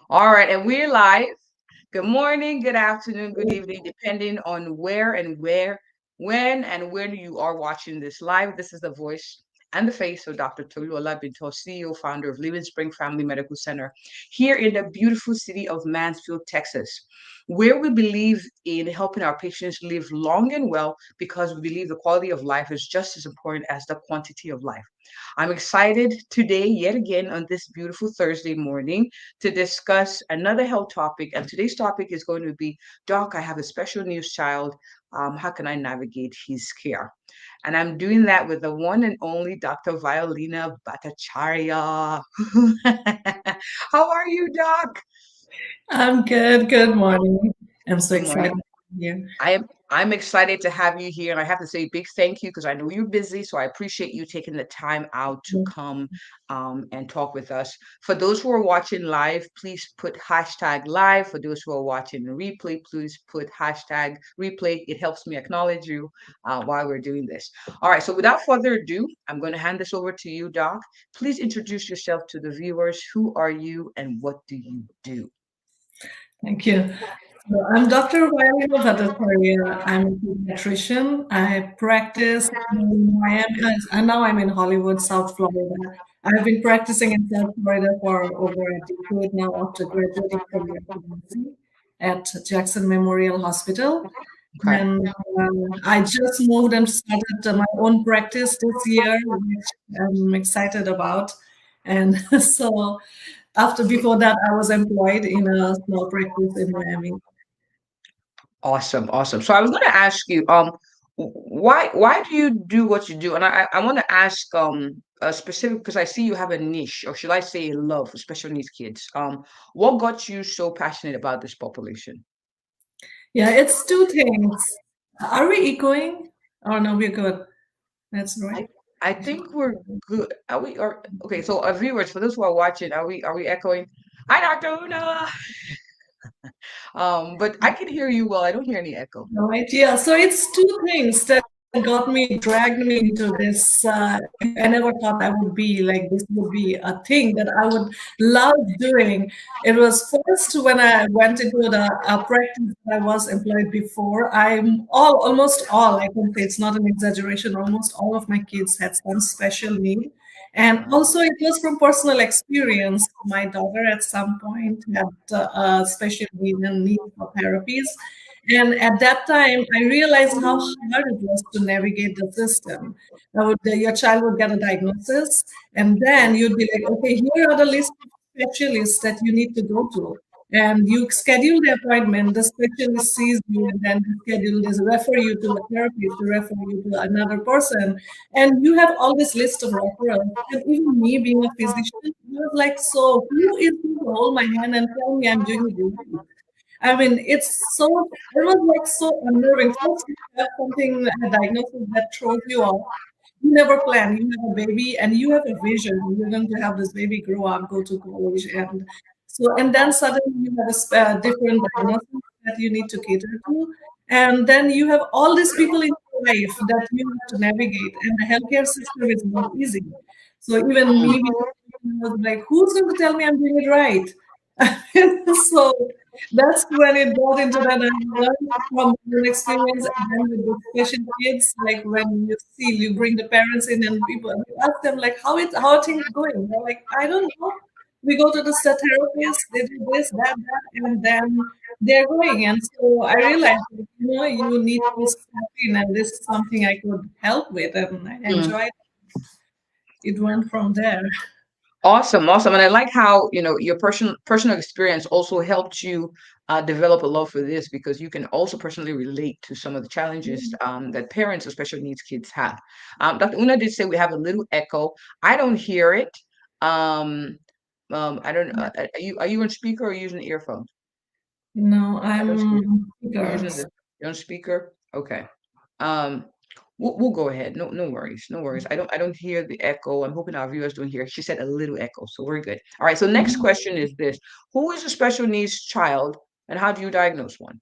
All right, and we're live. Good morning, good afternoon, good evening, depending on when and when you are watching this live. This is the voice and the face of Dr. Toluola Binto, CEO, founder of Living Spring Family Medical Center, here in the beautiful city of Mansfield, Texas, where we believe in helping our patients live long and well because we believe the quality of life is just as important as the quantity of life. I'm excited today, yet again, on this beautiful Thursday morning to discuss another health topic. And today's topic is going to be, Doc, I have a special needs child. How can I navigate his care? And I'm doing that with the one and only Dr. Violina Bhattacharyya. How are you, Doc? I'm good. Good morning. I'm so Good excited morning. to be here. I'm excited to have you here, and I have to say a big thank you because I know you're busy. So I appreciate you taking the time out to come and talk with us. For those who are watching live, please put hashtag live. For those who are watching the replay, please put hashtag replay. It helps me acknowledge you while we're doing this. All right. So without further ado, I'm going to hand this over to you, Doc. Please introduce yourself to the viewers. Who are you, and what do you do? Thank you. So I'm Dr. Violina Bhattacharyya. I'm a pediatrician. I practice in Miami, and now I'm in Hollywood, South Florida. I've been practicing in South Florida for over a decade now after graduating from residency at Jackson Memorial Hospital. Okay. And I just moved and started my own practice this year, which I'm excited about. And so before that, I was employed in a small practice in Miami. Awesome, awesome. So I was going to ask you, why do you do what you do? And I want to ask a specific because I see you have a niche, or should I say, a love for special needs kids. What got you so passionate about this population? Yeah, it's two things. Are we echoing? Oh, no, we're good. That's right. I think we're good. Are we? Or okay? So, our viewers, for those who are watching, are we echoing? Hi, Dr. Una. But I can hear you well. I don't hear any echo. Right. Yeah. So it's two things that dragged me into this. I never thought I would be like this would be a thing that I would love doing. It was first when I went into the practice that I was employed before. Almost all, I can say it's not an exaggeration, almost all of my kids had some special need. And also, it was from personal experience. My daughter, at some point, had a special need and need for therapies. And at that time, I realized how hard it was to navigate the system. Your child would get a diagnosis, and then you'd be like, okay, here are the list of specialists that you need to go to. And you schedule the appointment, the specialist sees you, and then the schedule is refer you to a therapist, to refer you to another person. And you have all this list of referrals. And even me being a physician, I was like, so who is going to hold my hand and tell me I'm doing it right? I mean, it was like so unnerving. First, you have something, a diagnosis that throws you off. You never plan. You have a baby and you have a vision. You're going to have this baby grow up, go to college. And then suddenly you have a different diagnosis that you need to cater to. And then you have all these people in your life that you have to navigate. And the healthcare system is not easy. So even me, was like, who's going to tell me I'm doing it right? So that's when it got into that. I learned from my own experience, and then with the special kids, like when you bring the parents in and people you ask them like how are things going? They're like, I don't know. We go to the therapist, they do this, that, and then they're going. And so I realized, you need to step in, and this is something I could help with, and I Mm. enjoyed. It went from there. Awesome, awesome. And I like how, your personal experience also helped you develop a love for this because you can also personally relate to some of the challenges that parents of special needs kids have. Dr. Una did say we have a little echo. I don't hear it. Um, I don't. Are you on speaker or using earphones? No, I don't see it. I'm You're speaker. using the you're on speaker. Okay. Um, we'll go ahead. No worries. No worries. I don't hear the echo. I'm hoping our viewers don't hear it. She said a little echo, so we're good. All right. So next question is this: Who is a special needs child, and how do you diagnose one?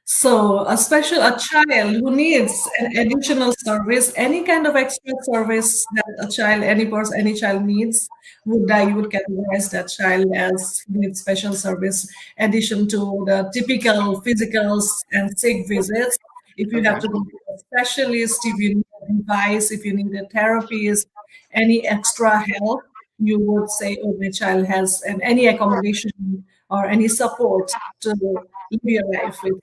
So a child who needs an additional service, any kind of extra service that a child, any child needs, you would categorize that child as needs special service, addition to the typical physicals and sick visits. If you have Okay. to go to a specialist, if you need a device, if you need a therapist, any extra help, you would say, oh, my child has any accommodation or any support to live your life with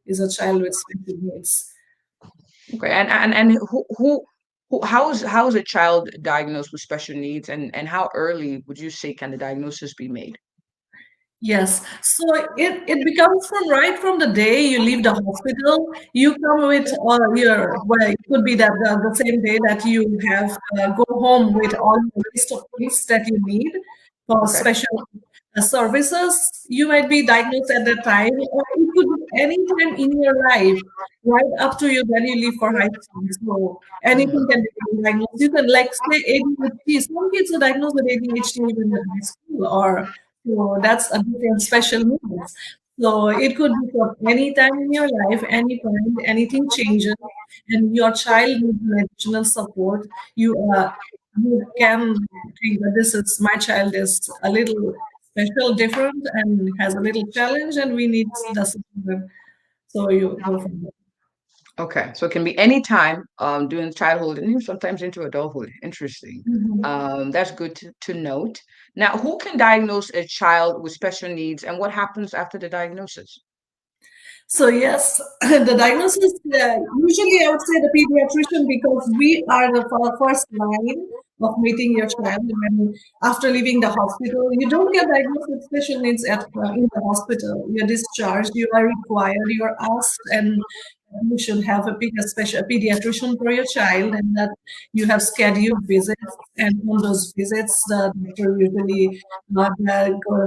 is a child with special needs. Okay. And how is a child diagnosed with special needs, and how early would you say can the diagnosis be made? Yes, so it becomes from right from the day you leave the hospital. You come with all your, well, it could be that the same day that you have go home with all the list of things that you need for Okay. special services. You might be diagnosed at that time, or it could be any time in your life, right up to you when you leave for high school. So anything can be diagnosed. You can like say ADHD. Some kids are diagnosed with ADHD even in high school, or so that's a different special needs. So it could be from any time in your life, any point, anything changes, and your child needs additional support. You can think that this is my child is a little special, different, and has a little challenge, and we need the support. So you go from there. Okay, so it can be any time during childhood and even sometimes into adulthood. Interesting. Mhm. That's good to note. Now, who can diagnose a child with special needs, and what happens after the diagnosis? So yes, the diagnosis usually I would say the pediatrician because we are the first line of meeting your child when after leaving the hospital. You don't get diagnosed with special needs at in the hospital. You're discharged. You are required. You are asked, and you should have a special pediatrician for your child, and that you have scheduled visits. And on those visits, the doctor usually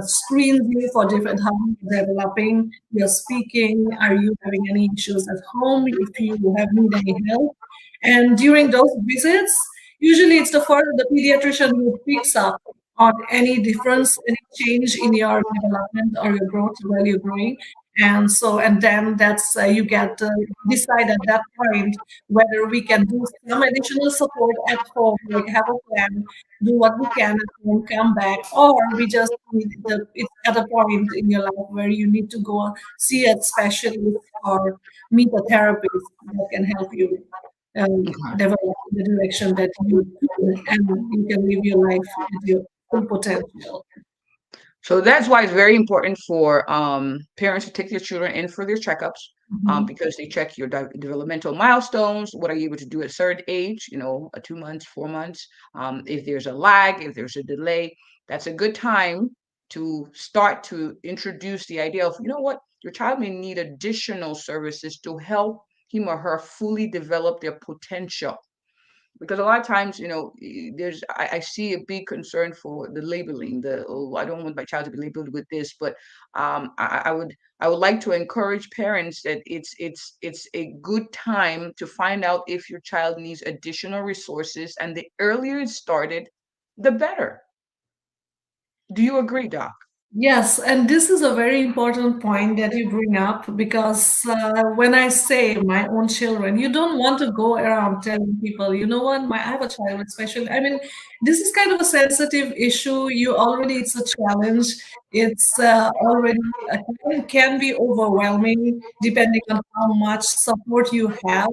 screens you for different how you're developing, you're speaking, are you having any issues at home, if you have need any help. And during those visits, usually it's the pediatrician who picks up on any difference, any change in your development or your growth while you're growing. And then that's you get decide at that point whether we can do some additional support at home, like have a plan, do what we can at home, come back, or we just need it's at a point in your life where you need to go see a specialist or meet a therapist that can help you develop in the direction that you could, and you can live your life with your full potential. So that's why it's very important for parents to take their children in for their checkups, Mhm. because they check your developmental milestones. What are you able to do at certain age? 2 months, 4 months. If there's a lag, if there's a delay, that's a good time to start to introduce the idea of, what, your child may need additional services to help him or her fully develop their potential, because a lot of times, I see a big concern for the labeling. I don't want my child to be labeled with this, but I would like to encourage parents that it's a good time to find out if your child needs additional resources, and the earlier it started, the better. Do you agree, Doc? Yes, and this is a very important point that you bring up because when I say my own children, you don't want to go around telling people, you know what, I have a child with special. I mean, this is kind of a sensitive issue. It's a challenge. It's already it can be overwhelming depending on how much support you have.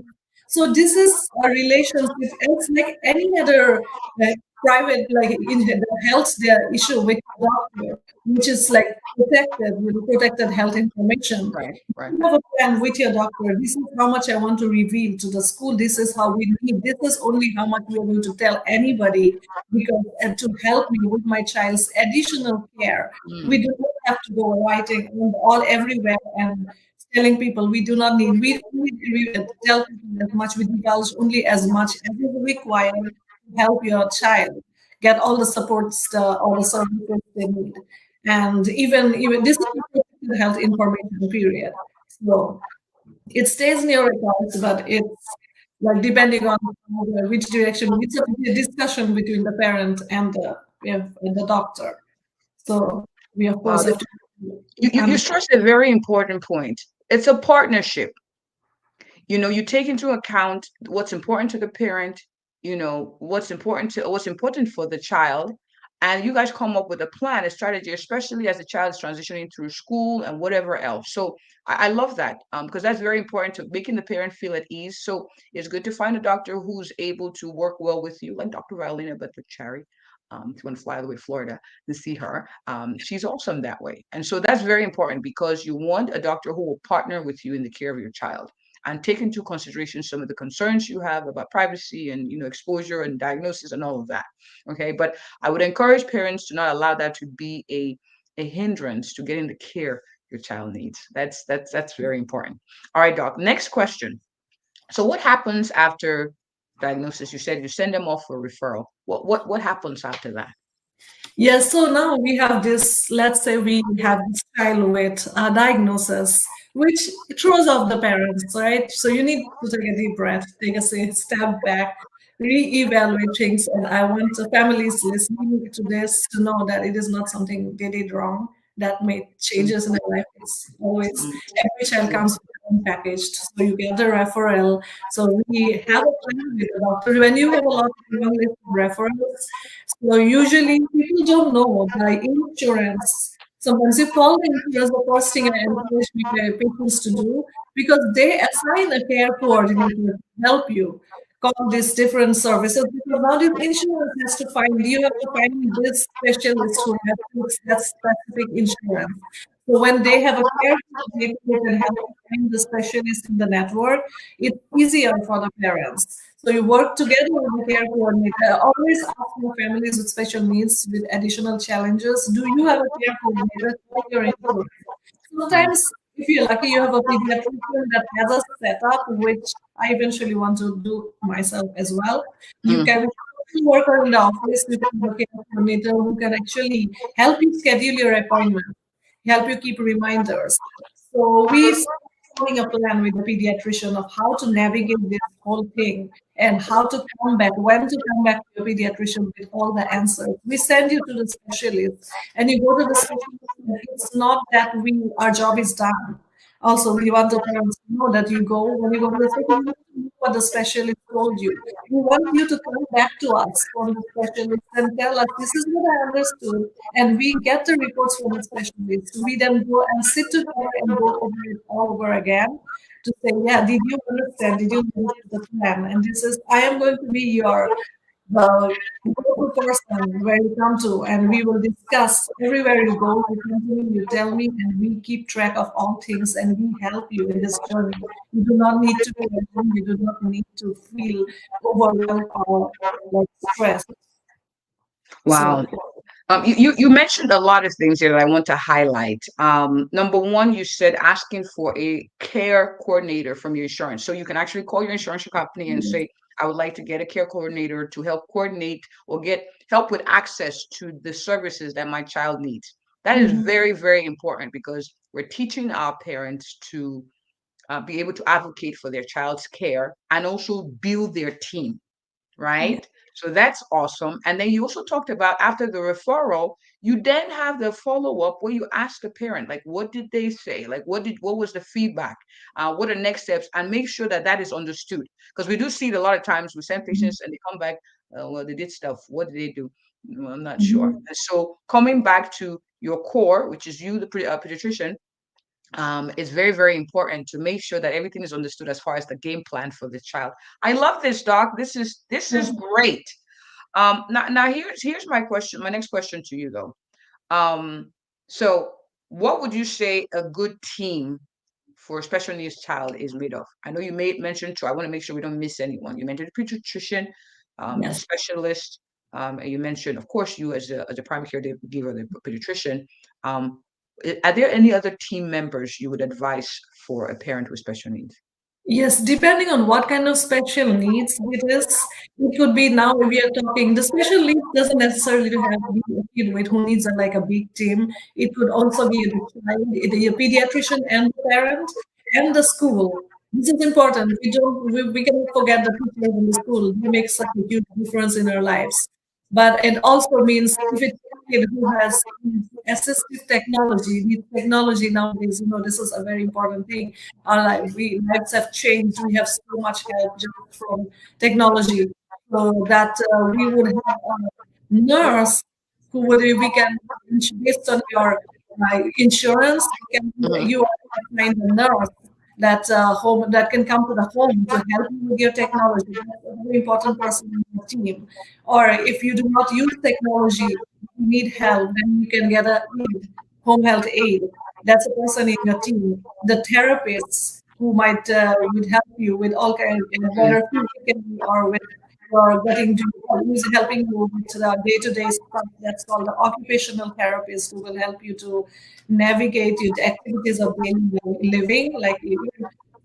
So this is a relationship. It's like any other private, like in the health, the issue with the doctor, which is like protected with protected health information. Right, right. You have a plan with your doctor. This is how much I want to reveal to the school. This is how we need. This is only how much we are going to tell anybody because and to help me with my child's additional care. We Mm, do not have to go writing all everywhere and telling people we do not need. We only tell people as much. We divulge only as much as is required to help your child get all the supports, all the services they need. And even this is a protected health information period. So it stays in your records, but it's like depending on which direction, it's a discussion between the parent and the doctor. So we of wow, course have to you understand. stressed a very important point. It's a partnership. You take into account what's important to the parent, what's important for the child, and you guys come up with a plan, a strategy, especially as the child is transitioning through school and whatever else. So I love that, because that's very important to making the parent feel at ease. So it's good to find a doctor who's able to work well with you, like Dr. Violina Bhattacharyya. If you want to fly all the way to Florida to see her, she's awesome that way. And so that's very important, because you want a doctor who will partner with you in the care of your child and take into consideration some of the concerns you have about privacy and exposure and diagnosis and all of that. Okay, but I would encourage parents to not allow that to be a hindrance to getting the care your child needs. That's very important. All right, doc, next question. So what happens after diagnosis? You said you send them off for referral. What happens after that? Yes, so now we have this, let's say we have this child with a diagnosis, which throws off the parents, right? So you need to take a deep breath, take a step back, re-evaluate things. And I want the families listening to this to know that it is not something they did wrong that made Mm, changes in their life. It's always, mm, every child mm, comes packaged. So you get the referral. So we have a plan with the doctor. When you have a lot of long list of referrals, so usually people don't know the insurance. Sometimes you call the insurance, the first thing I encourage my patients to do, because they assign a care coordinator to help you call these different services, because now this insurance has to find, you have to find this specialist who has that specific insurance. So when they have a care coordinator who can help you find the specialist in the network, it's easier for the parents. So you work together with the care coordinator. Always ask your families with special needs, with additional challenges, do you have a care coordinator? Call your insurance. mm, Sometimes, if you're lucky, you have a pediatrician that has a setup, which I eventually want to do myself as well. You mm. can work in the office, you can have a care coordinator who can actually help you schedule your appointment, help you keep reminders. So we starting a plan with the pediatrician of how to navigate this whole thing and how to come back, when to come back to your pediatrician with all the answers. We send you to the specialist and you go to the specialist. And it's not that our job is done. Also, we want the parents to know that when you go to the specialist, you need to know what the specialist told you. We want you to come back to us from the specialist and tell us, this is what I understood. And we get the reports from the specialist. We then go and sit together and go over it all over again to say, yeah, did you understand? Did you understand the plan? And this is, I am going to be your the go-to person where you come to, and we will discuss everywhere you go. You come to me, you tell me, and we keep track of all things, and we help you in this journey. You do not need to be alone. You do not need to feel overwhelmed or like stressed. Wow. So You mentioned a lot of things here that I want to highlight. Number one, you said asking for a care coordinator from your insurance. So you can actually call your insurance company and say, I would like to get a care coordinator to help coordinate or get help with access to the services that my child needs. That is mhm. very, very important, because we're teaching our parents to be able to advocate for their child's care and also build their team, Yeah. right? So that's awesome. And then you also talked about after the referral, you then have the follow up where you ask the parent, like, what did they say? Like, what was the feedback? What are next steps? And make sure that that is understood. Because we do see it a lot of times. We send Mhm. patients and they come back, well, they did stuff. What did they do? Well, I'm not sure. Mhm. And so coming back to your core, which is you, the pediatrician, it's very, very important to make sure that everything is understood as far as the game plan for the child. I love this, doc. This is great. Now here's my question. My next question to you, though. So what would you say a good team for a special needs child is made of? I know you made mention to. I want to make sure we don't miss anyone. You mentioned a pediatrician, the Yes. specialist, and you mentioned, of course, you as a primary care giver, the pediatrician. Um, are there any other team members you would advise for a parent with special needs? Yes, depending on what kind of special needs it is, it could be now we are talking. The special needs doesn't necessarily to have be a kid with who needs like a big team. It could also be the child, the pediatrician and the parent and the school. This is important. We cannot forget the teachers in the school. They make such a huge difference in our lives. But it also means if it's a kid who has assistive technology. The technology nowadays, this is a very important thing. Our lives have changed. We have so much help just from technology, so that we would have a nurse who would we can, based on your insurance, Mhm. you find a nurse that home that can come to the home to help you with your technology. That's a very important person in your team. Or if you do not use technology, you need help, then you can get a aid, home health aid. That's a person in your team. The therapists who might would help you with all kind, Mhm. whether physically or with or getting to who's helping you with the day-to-day stuff. That's called the occupational therapist who will help you to navigate your activities of daily living, like even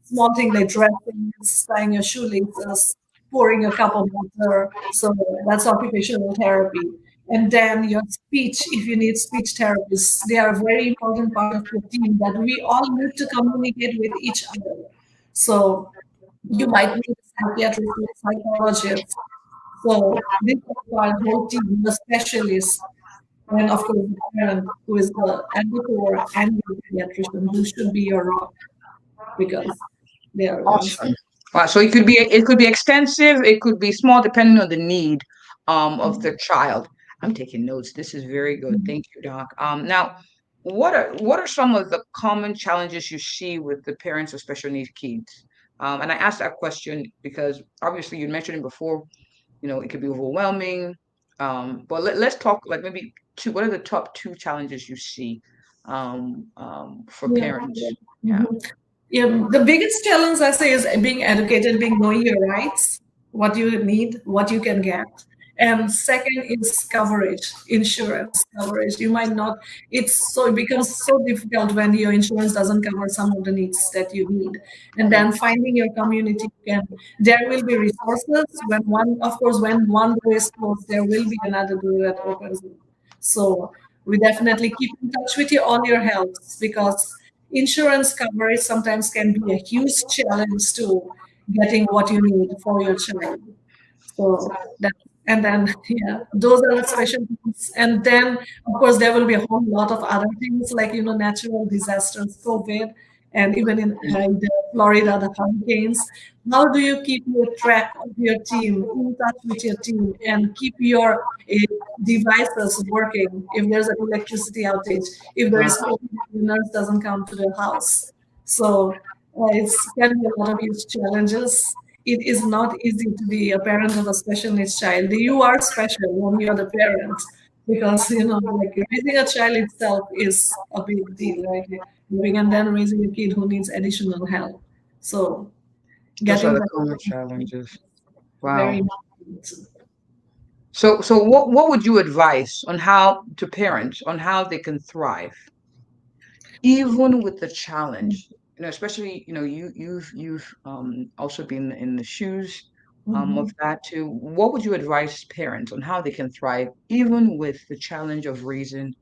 small thing like dressing, tying your shoelaces, pouring a cup of water. So that's occupational therapy. And then your speech, if you need speech therapists, they are a very important part of your team that we all need to communicate with each other. So you might need a psychiatrist, a psychologist. So this is our whole team, the specialists, and of course the parent who is the editor and your pediatrician who should be your rock because they are ones. Awesome. Wow. So it could be extensive, it could be small, depending on the need of the child. I'm taking notes. This is very good. Thank you, Doc. Now, what are some of the common challenges you see with the parents of special needs kids? And I asked that question because obviously you mentioned it before. It could be overwhelming. But let's talk like maybe two. What are the top two challenges you see for Yeah. parents? Yeah. Mhm. Yeah, the biggest challenge I say is being educated, being knowing your rights, what you need, what you can get. And second is coverage, insurance coverage. You might not, it becomes so difficult when your insurance doesn't cover some of the needs that you need. And then finding your community there will be resources of course, when one door is closed, there will be another door that opens. So we definitely keep in touch with all your health because insurance coverage sometimes can be a huge challenge to getting what you need for your child. So that, and then yeah, those are the special things. And then of course there will be a whole lot of other things like natural disasters, COVID, and even in the Florida, the hurricanes. How do you keep your track of your team, in touch with your team, and keep your devices working if there's an electricity outage, if there is COVID, the nurse doesn't come to the house. So it's can be a lot of huge challenges. It is not easy to be a parent of a special needs child. You are special when you're the parent because like raising a child itself is a big deal, right? Living and then raising a kid who needs additional help. So Those are getting the that common challenges. very Wow. important. So what would you advise on how to parents on how they can thrive even with the challenge? Especially, you've also been in the shoes of Mhm. that too. What would you advise parents on how they can thrive even with the challenge of raising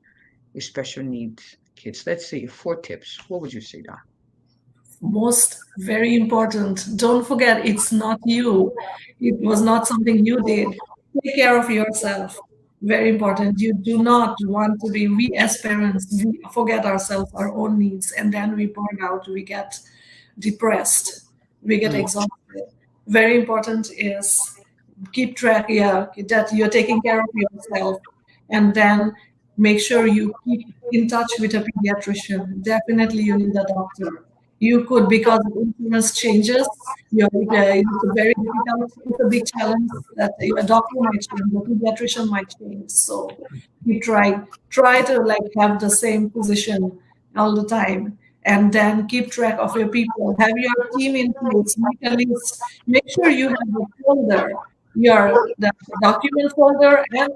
a special needs kids? Let's see, 4 tips. What would you say, Doc? Most very important, don't forget it's not you, it was not something you did. Take care of yourself, very important. You do not want to be, we as parents, we forget ourselves, our own needs, and then we burn out, we get depressed, we get Mm, exhausted. Very important is keep track, yeah, that you're taking care of yourself, and then make sure you keep in touch with a pediatrician. Definitely you need a doctor. You could, because of insurance changes, it's a very difficult, it's a big challenge that a doctor might change, a pediatrician might change. So you try to like have the same physician all the time, and then keep track of your people, have your team in place, make a list, make sure you have a folder, the document folder and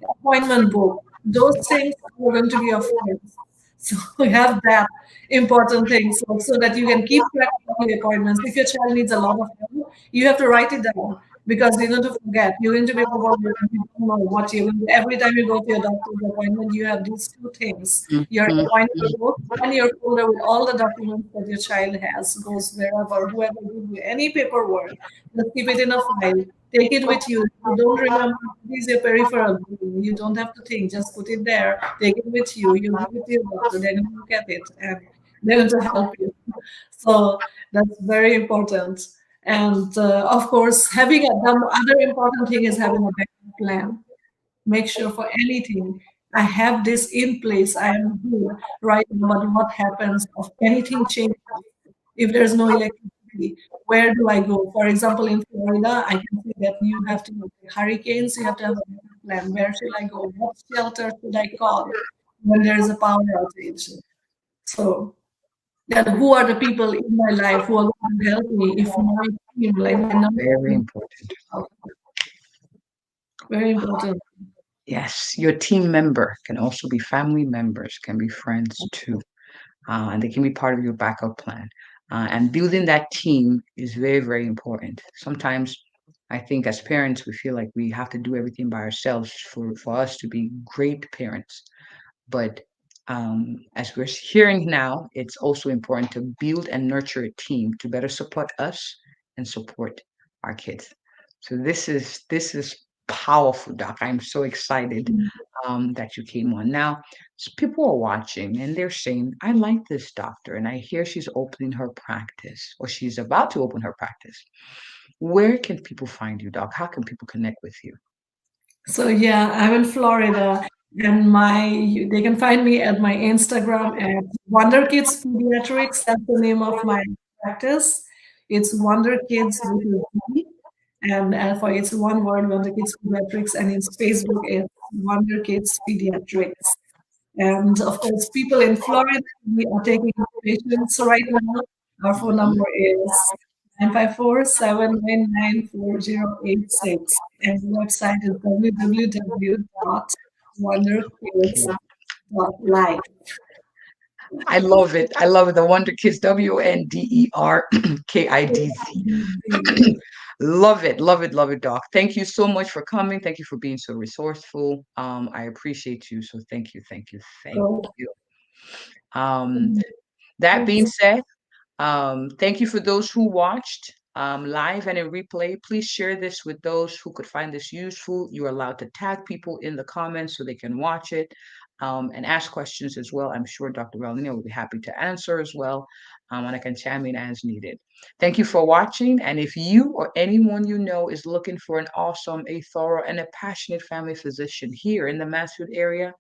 appointment book. Those things are going to be your friends. So we have that important thing so that you can keep track of your appointments. If your child needs a lot of help, you have to write it down because you're going to forget. You're going to be overwhelmed. You don't know what you're going to do. Every time you go to your doctor's appointment, you have these two things: mm, your mm, appointment book and your folder with all the documents that your child has, goes wherever, whoever gives you any paperwork. Just keep it in a file. Take it with you. If you don't remember, it is your peripheral vision. You don't have to think. Just put it there. Take it with you. You give it to your doctor. They're going to look at it and they're going to help you. So that's very important. And of course, having the other important thing is having a backup plan. Make sure for anything I have this in place. I am good right now. But what happens if anything changes? If there's no electricity, where do I go? For example, in Florida, I can see that you have to hurricanes. You have to have a plan. Where should I go? What shelter should I call when there is a power outage? So that who are the people in my life who are going to help me if my team, like my number, Very important. very important. Yes, your team member can also be family members, can be friends too, and they can be part of your backup plan. And building that team is very, very important. Sometimes I think as parents, we feel like we have to do everything by ourselves for us to be great parents. But as we're hearing now, it's also important to build and nurture a team to better support us and support our kids. So this is powerful, Doc. I'm so excited that you came on. Now, people are watching and they're saying, "I like this doctor," and I hear she's opening her practice or she's about to open her practice. Where can people find you, Doc? How can people connect with you? So yeah, I'm in Florida, and they can find me at my Instagram at Wonderkidz Pediatrics. That's the name of my practice. It's Wonderkidz with a V, and for it's one word, Wonderkidz Pediatrics, and it's Facebook it's Wonderkidz Pediatrics. And of course, people in Florida, we are taking patients right now. Our phone number is 954-799-4086. And the website is www.wonderkids.life. I love it. I love it. The Wonder Kids, WonderKidz. Love it, love it, love it, Doc. Thank you so much for coming. Thank you for being so resourceful. I appreciate you. So thank you, thank you, thank So, you. Um, that being thanks. said, thank you for those who watched live and in replay. Please share this with those who could find this useful. You're allowed to tag people in the comments so they can watch it and ask questions as well. I'm sure Dr. Violina will be happy to answer as well, and I can chime in as needed. Thank you for watching. And if you or anyone you know is looking for an awesome, a thorough, and a passionate family physician here in the Mansfield area,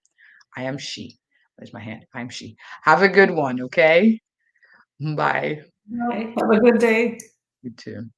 I am she. There's my hand. I'm she. Have a good one, okay? Bye. Bye. Have a good day. You too.